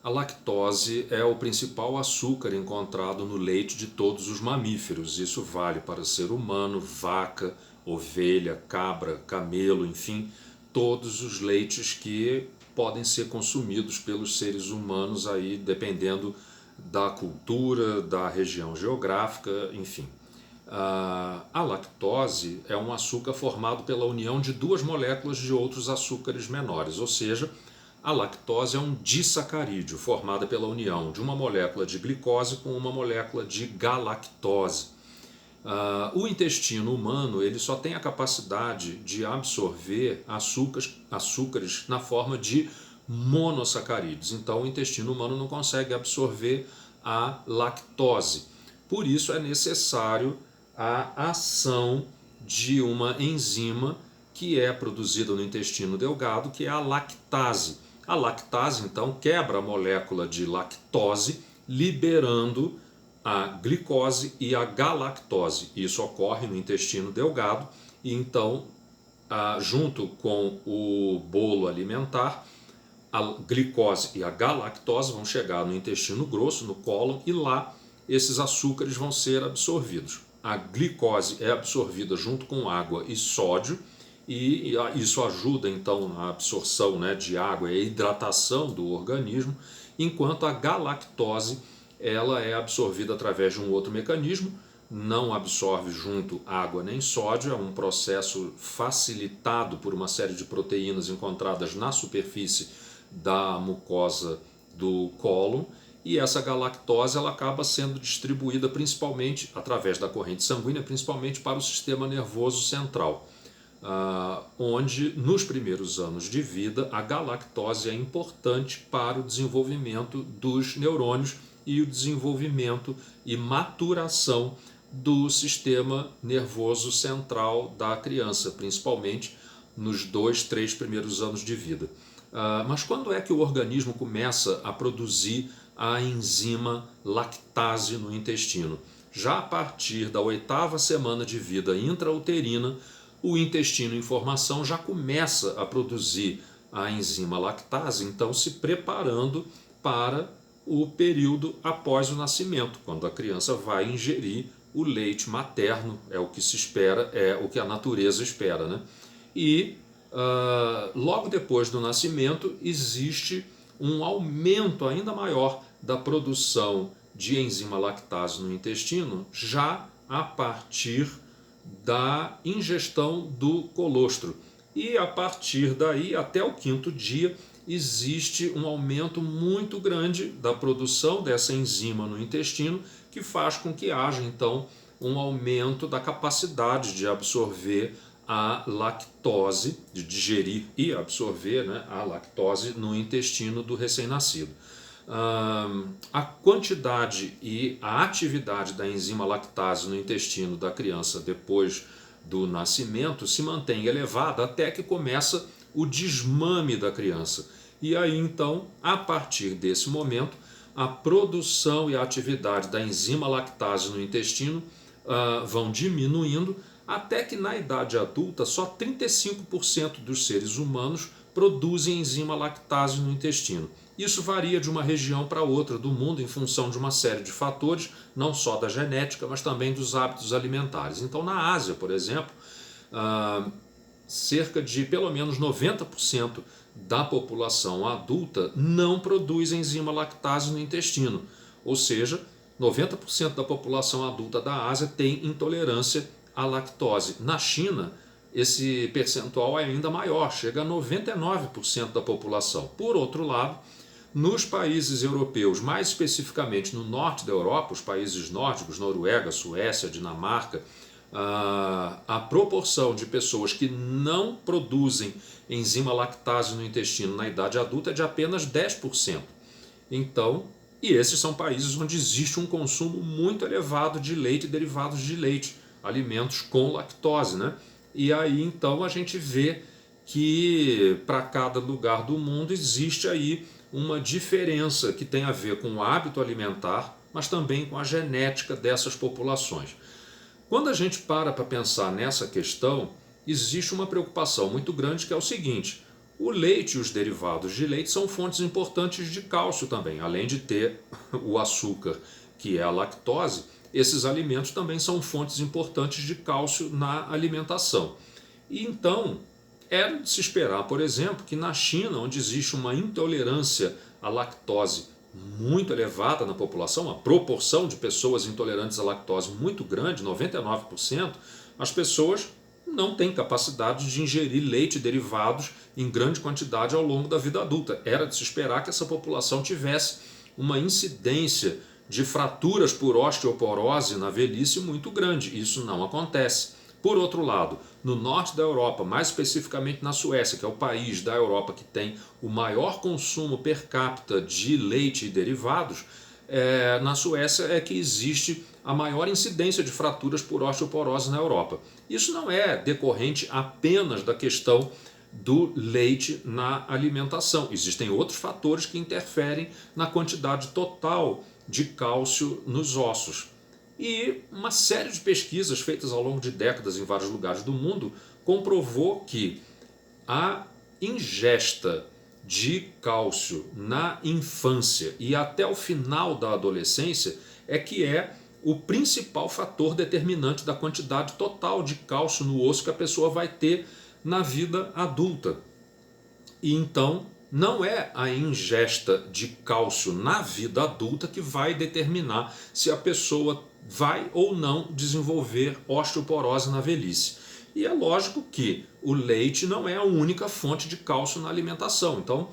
A lactose é o principal açúcar encontrado no leite de todos os mamíferos. Isso vale para ser humano, vaca, ovelha, cabra, camelo, enfim, todos os leites que podem ser consumidos pelos seres humanos aí, dependendo da cultura, da região geográfica, enfim. A lactose é um açúcar formado pela união de duas moléculas de outros açúcares menores, ou seja, a lactose é um disacarídeo formada pela união de uma molécula de glicose com uma molécula de galactose. O intestino humano ele só tem a capacidade de absorver açúcares na forma de monossacarídeos. Então o intestino humano não consegue absorver a lactose. Por isso é necessário a ação de uma enzima que é produzida no intestino delgado, que é a lactase. A lactase, então, quebra a molécula de lactose, liberando a glicose e a galactose. Isso ocorre no intestino delgado e, então, junto com o bolo alimentar, a glicose e a galactose vão chegar no intestino grosso, no cólon, e lá esses açúcares vão ser absorvidos. A glicose é absorvida junto com água e sódio, e isso ajuda então na absorção, né, de água e a hidratação do organismo, enquanto a galactose ela é absorvida através de um outro mecanismo, não absorve junto água nem sódio, é um processo facilitado por uma série de proteínas encontradas na superfície da mucosa do cólon, e essa galactose ela acaba sendo distribuída principalmente através da corrente sanguínea, principalmente para o sistema nervoso central, onde nos primeiros anos de vida a galactose é importante para o desenvolvimento dos neurônios e o desenvolvimento e maturação do sistema nervoso central da criança, principalmente nos 2, 3 primeiros anos de vida. Mas quando é que o organismo começa a produzir a enzima lactase no intestino? Já a partir da 8ª semana de vida intrauterina, o intestino em formação já começa a produzir a enzima lactase, então se preparando para o período após o nascimento, quando a criança vai ingerir o leite materno, é o que se espera, é o que a natureza espera, né? E logo depois do nascimento existe um aumento ainda maior da produção de enzima lactase no intestino, já a partir da ingestão do colostro. E a partir daí, até o 5º dia, existe um aumento muito grande da produção dessa enzima no intestino, que faz com que haja então um aumento da capacidade de absorver a lactose, de digerir e absorver, né, a lactose no intestino do recém-nascido. A quantidade e a atividade da enzima lactase no intestino da criança depois do nascimento se mantém elevada até que começa o desmame da criança. E aí então, a partir desse momento, a produção e a atividade da enzima lactase no intestino vão diminuindo, até que na idade adulta só 35% dos seres humanos produzem enzima lactase no intestino. Isso varia de uma região para outra do mundo em função de uma série de fatores, não só da genética, mas também dos hábitos alimentares. Então, na Ásia, por exemplo, cerca de pelo menos 90% da população adulta não produz enzima lactase no intestino. Ou seja, 90% da população adulta da Ásia tem intolerância à lactose. Na China, esse percentual é ainda maior, chega a 99% da população. Por outro lado, nos países europeus, mais especificamente no norte da Europa, os países nórdicos, Noruega, Suécia, Dinamarca, a proporção de pessoas que não produzem enzima lactase no intestino na idade adulta é de apenas 10%. Então, e esses são países onde existe um consumo muito elevado de leite e derivados de leite, alimentos com lactose, né? E aí então a gente vê que para cada lugar do mundo existe aí uma diferença que tem a ver com o hábito alimentar, mas também com a genética dessas populações. Quando a gente para pensar nessa questão, existe uma preocupação muito grande que é o seguinte: O leite e os derivados de leite são fontes importantes de cálcio também. Além de ter o açúcar, que é a lactose, esses alimentos também são fontes importantes de cálcio na alimentação. E então, era de se esperar, por exemplo, que na China, onde existe uma intolerância à lactose muito elevada na população, a proporção de pessoas intolerantes à lactose muito grande, 99%, as pessoas não têm capacidade de ingerir leite e derivados em grande quantidade ao longo da vida adulta. Era de se esperar que essa população tivesse uma incidência de fraturas por osteoporose na velhice muito grande. Isso não acontece. Por outro lado, no norte da Europa, mais especificamente na Suécia, que é o país da Europa que tem o maior consumo per capita de leite e derivados, na Suécia é que existe a maior incidência de fraturas por osteoporose na Europa. Isso não é decorrente apenas da questão do leite na alimentação. Existem outros fatores que interferem na quantidade total de cálcio nos ossos. E uma série de pesquisas feitas ao longo de décadas em vários lugares do mundo comprovou que a ingesta de cálcio na infância e até o final da adolescência é que é o principal fator determinante da quantidade total de cálcio no osso que a pessoa vai ter na vida adulta. E então não é a ingesta de cálcio na vida adulta que vai determinar se a pessoa vai ou não desenvolver osteoporose na velhice. E é lógico que o leite não é a única fonte de cálcio na alimentação. Então,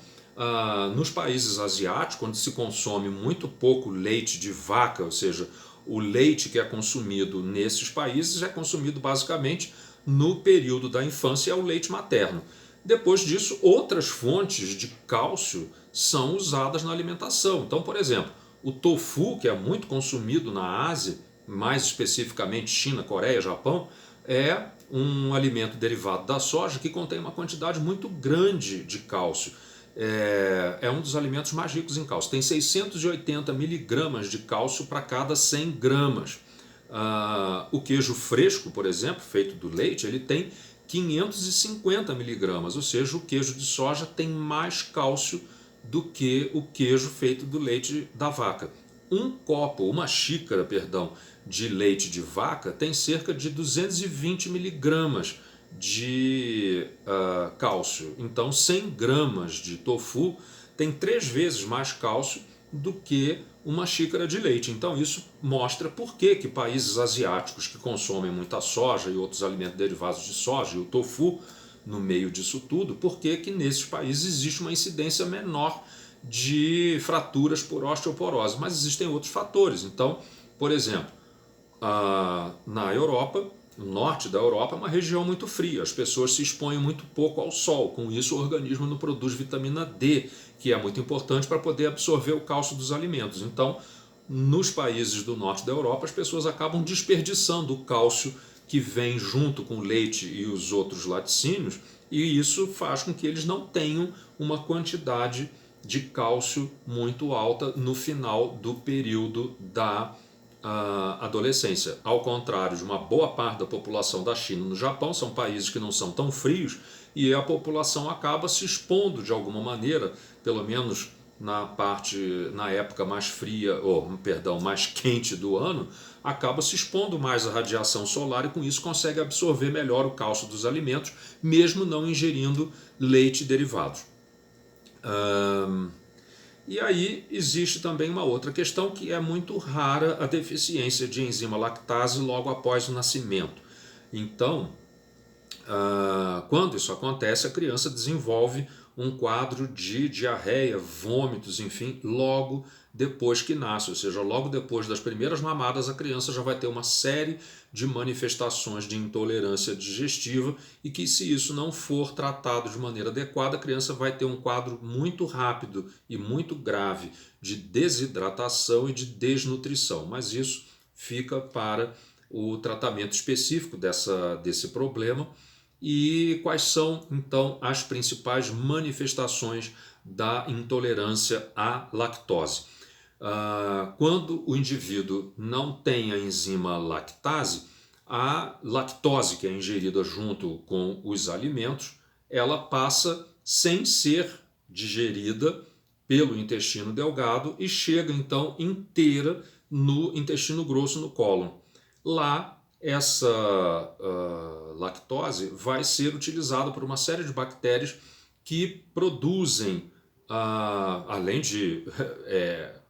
nos países asiáticos, onde se consome muito pouco leite de vaca, ou seja, o leite que é consumido nesses países é consumido basicamente no período da infância, é o leite materno. Depois disso, outras fontes de cálcio são usadas na alimentação. Então, por exemplo, o tofu, que é muito consumido na Ásia, mais especificamente China, Coreia, Japão, é um alimento derivado da soja que contém uma quantidade muito grande de cálcio. É um dos alimentos mais ricos em cálcio. Tem 680 miligramas de cálcio para cada 100 gramas. O queijo fresco, por exemplo, feito do leite, ele tem 550 miligramas, ou seja, o queijo de soja tem mais cálcio do que o queijo feito do leite da vaca. Uma xícara, de leite de vaca tem cerca de 220 miligramas de cálcio. Então, 100 gramas de tofu tem 3 vezes mais cálcio do que uma xícara de leite. Então isso mostra por que países asiáticos que consomem muita soja e outros alimentos derivados de soja e o tofu no meio disso tudo, por que nesses países existe uma incidência menor de fraturas por osteoporose. Mas existem outros fatores. Então, por exemplo, na Europa, o norte da Europa é uma região muito fria, as pessoas se expõem muito pouco ao sol, com isso o organismo não produz vitamina D, que é muito importante para poder absorver o cálcio dos alimentos. Então, nos países do norte da Europa, as pessoas acabam desperdiçando o cálcio que vem junto com o leite e os outros laticínios, e isso faz com que eles não tenham uma quantidade de cálcio muito alta no final do período da adolescência. Ao contrário de uma boa parte da população da China e no Japão, são países que não são tão frios e a população acaba se expondo de alguma maneira, pelo menos na época mais fria, mais quente do ano, acaba se expondo mais à radiação solar e com isso consegue absorver melhor o cálcio dos alimentos, mesmo não ingerindo leite e derivados. E aí existe também uma outra questão que é muito rara a deficiência de enzima lactase logo após o nascimento. Então, quando isso acontece, a criança desenvolve um quadro de diarreia, vômitos, enfim, logo depois que nasce, ou seja, logo depois das primeiras mamadas, a criança já vai ter uma série de manifestações de intolerância digestiva e que, se isso não for tratado de maneira adequada, a criança vai ter um quadro muito rápido e muito grave de desidratação e de desnutrição, mas isso fica para o tratamento específico desse problema. E quais são, então, as principais manifestações da intolerância à lactose? Quando o indivíduo não tem a enzima lactase, a lactose que é ingerida junto com os alimentos, ela passa sem ser digerida pelo intestino delgado e chega então inteira no intestino grosso, no cólon. Lá, essa lactose vai ser utilizada por uma série de bactérias que produzem, além de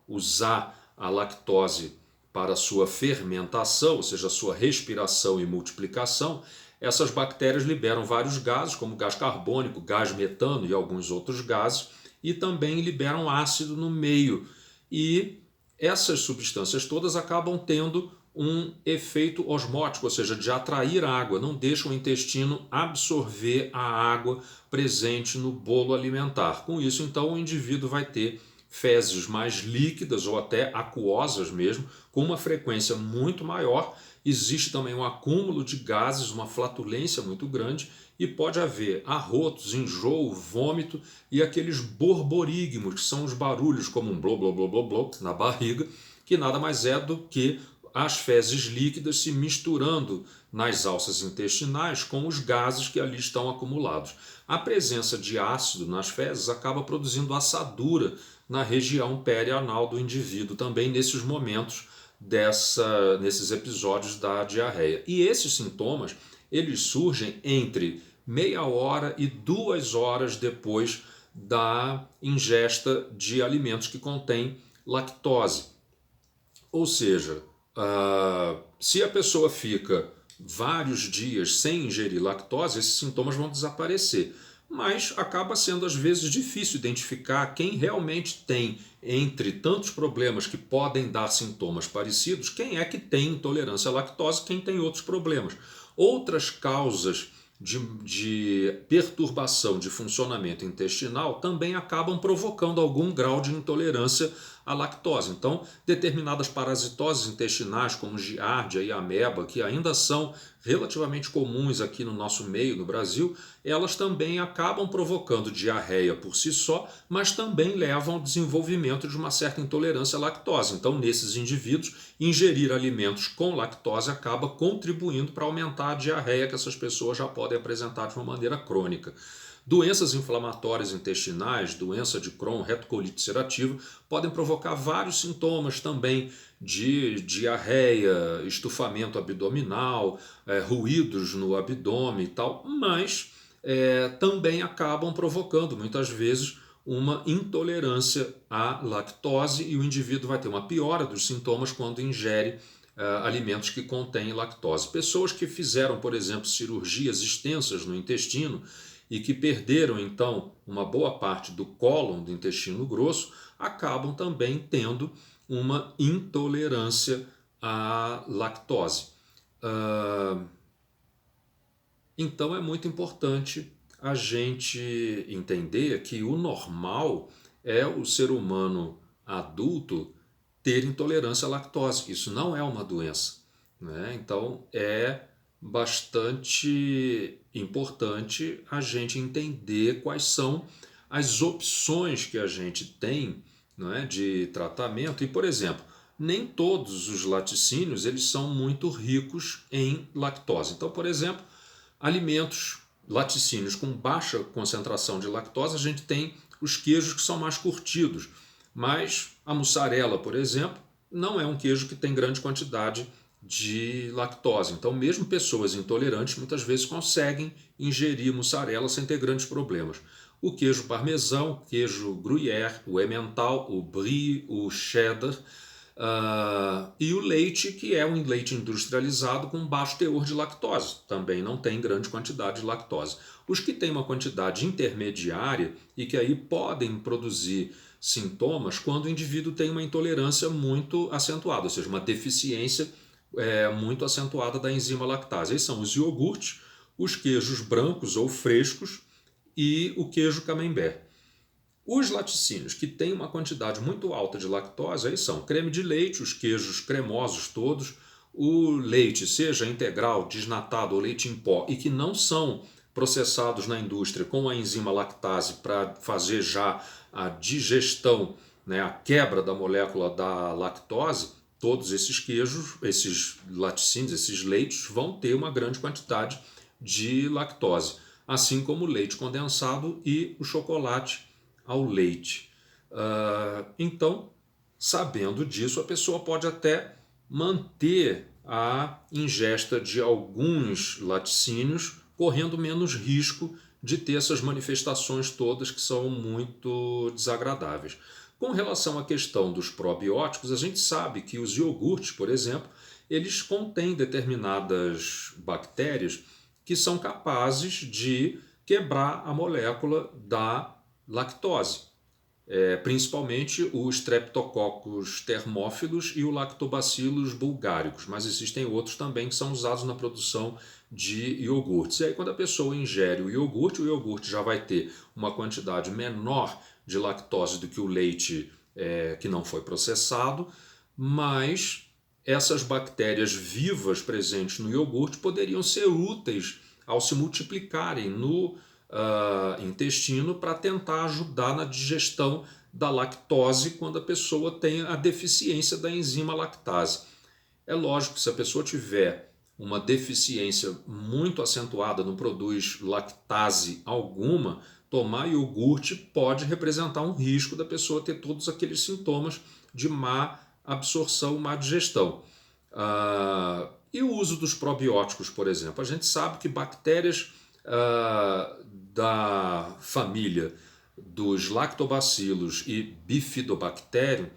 usar a lactose para sua fermentação, ou seja, sua respiração e multiplicação, essas bactérias liberam vários gases, como gás carbônico, gás metano e alguns outros gases, e também liberam ácido no meio. E essas substâncias todas acabam tendo um efeito osmótico, ou seja, de atrair água, não deixam o intestino absorver a água presente no bolo alimentar. Com isso, então, o indivíduo vai ter fezes mais líquidas ou até aquosas mesmo, com uma frequência muito maior. Existe também um acúmulo de gases, uma flatulência muito grande, e pode haver arrotos, enjoo, vômito e aqueles borborigmos, que são os barulhos como um blô, blô, blô, blô, blô na barriga, que nada mais é do que as fezes líquidas se misturando nas alças intestinais com os gases que ali estão acumulados. A presença de ácido nas fezes acaba produzindo assadura na região perianal do indivíduo, também nesses momentos nesses episódios da diarreia. E esses sintomas, eles surgem entre meia hora e 2 horas depois da ingesta de alimentos que contêm lactose. Ou seja, se a pessoa fica vários dias sem ingerir lactose, esses sintomas vão desaparecer. Mas acaba sendo às vezes difícil identificar quem realmente tem, entre tantos problemas que podem dar sintomas parecidos, quem é que tem intolerância à lactose, quem tem outros problemas. Outras causas de perturbação de funcionamento intestinal também acabam provocando algum grau de intolerância à lactose. Então, determinadas parasitoses intestinais, como giardia e ameba, que ainda são relativamente comuns aqui no nosso meio, no Brasil, elas também acabam provocando diarreia por si só, mas também levam ao desenvolvimento de uma certa intolerância à lactose. Então, nesses indivíduos, ingerir alimentos com lactose acaba contribuindo para aumentar a diarreia que essas pessoas já podem apresentar de uma maneira crônica. Doenças inflamatórias intestinais, doença de Crohn, retocolite ulcerativa, podem provocar vários sintomas também de diarreia, estufamento abdominal, ruídos no abdômen e tal, mas também acabam provocando muitas vezes uma intolerância à lactose e o indivíduo vai ter uma piora dos sintomas quando ingere alimentos que contêm lactose. Pessoas que fizeram, por exemplo, cirurgias extensas no intestino e que perderam então uma boa parte do cólon do intestino grosso, acabam também tendo uma intolerância à lactose. Então é muito importante a gente entender que o normal é o ser humano adulto ter intolerância à lactose. Isso não é uma doença, né? Então é bastante importante a gente entender quais são as opções que a gente tem, não é, de tratamento. E, por exemplo, nem todos os laticínios eles são muito ricos em lactose. Então, por exemplo, alimentos laticínios com baixa concentração de lactose, a gente tem os queijos que são mais curtidos, mas a mussarela, por exemplo, não é um queijo que tem grande quantidade de lactose. Então, mesmo pessoas intolerantes muitas vezes conseguem ingerir mussarela sem ter grandes problemas. O queijo parmesão, o queijo gruyère, o emmental, o brie, o cheddar, e o leite, que é um leite industrializado com baixo teor de lactose, também não tem grande quantidade de lactose. Os que têm uma quantidade intermediária e que aí podem produzir sintomas quando o indivíduo tem uma intolerância muito acentuada, ou seja, uma deficiência muito acentuada da enzima lactase. Aí são os iogurtes, os queijos brancos ou frescos e o queijo camembert. Os laticínios que têm uma quantidade muito alta de lactose aí são creme de leite, os queijos cremosos todos, o leite, seja integral, desnatado ou leite em pó, e que não são processados na indústria com a enzima lactase para fazer já a digestão, né, a quebra da molécula da lactose. Todos esses queijos, esses laticínios, esses leites vão ter uma grande quantidade de lactose. assim como o leite condensado e o chocolate ao leite. Então, sabendo disso, a pessoa pode até manter a ingesta de alguns laticínios, correndo menos risco de ter essas manifestações todas que são muito desagradáveis. Com relação à questão dos probióticos, a gente sabe que os iogurtes, por exemplo, eles contêm determinadas bactérias que são capazes de quebrar a molécula da lactose. Principalmente o Streptococcus thermophilus e o Lactobacillus bulgaricus, mas existem outros também que são usados na produção de iogurtes. E aí, quando a pessoa ingere o iogurte já vai ter uma quantidade menor de lactose do que o leite que não foi processado, mas essas bactérias vivas presentes no iogurte poderiam ser úteis ao se multiplicarem no intestino para tentar ajudar na digestão da lactose quando a pessoa tem a deficiência da enzima lactase. É lógico que se a pessoa tiver uma deficiência muito acentuada, não produz lactase alguma, tomar iogurte pode representar um risco da pessoa ter todos aqueles sintomas de má absorção, má digestão. E o uso dos probióticos, por exemplo? A gente sabe que bactérias da família dos lactobacilos e bifidobacterium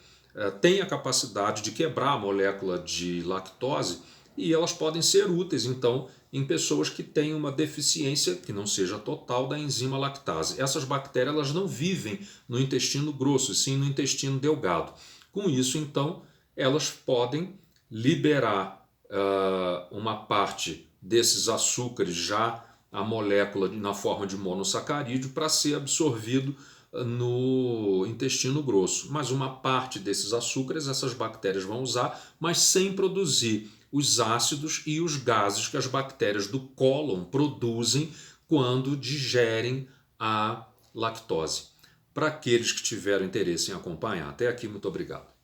têm a capacidade de quebrar a molécula de lactose e elas podem ser úteis, então, em pessoas que têm uma deficiência, que não seja total, da enzima lactase. Essas bactérias elas não vivem no intestino grosso, sim no intestino delgado. Com isso, então, elas podem liberar uma parte desses açúcares já a molécula na forma de monossacarídeo para ser absorvido no intestino grosso. Mas uma parte desses açúcares essas bactérias vão usar, mas sem produzir os ácidos e os gases que as bactérias do cólon produzem quando digerem a lactose. Para aqueles que tiveram interesse em acompanhar, até aqui, muito obrigado.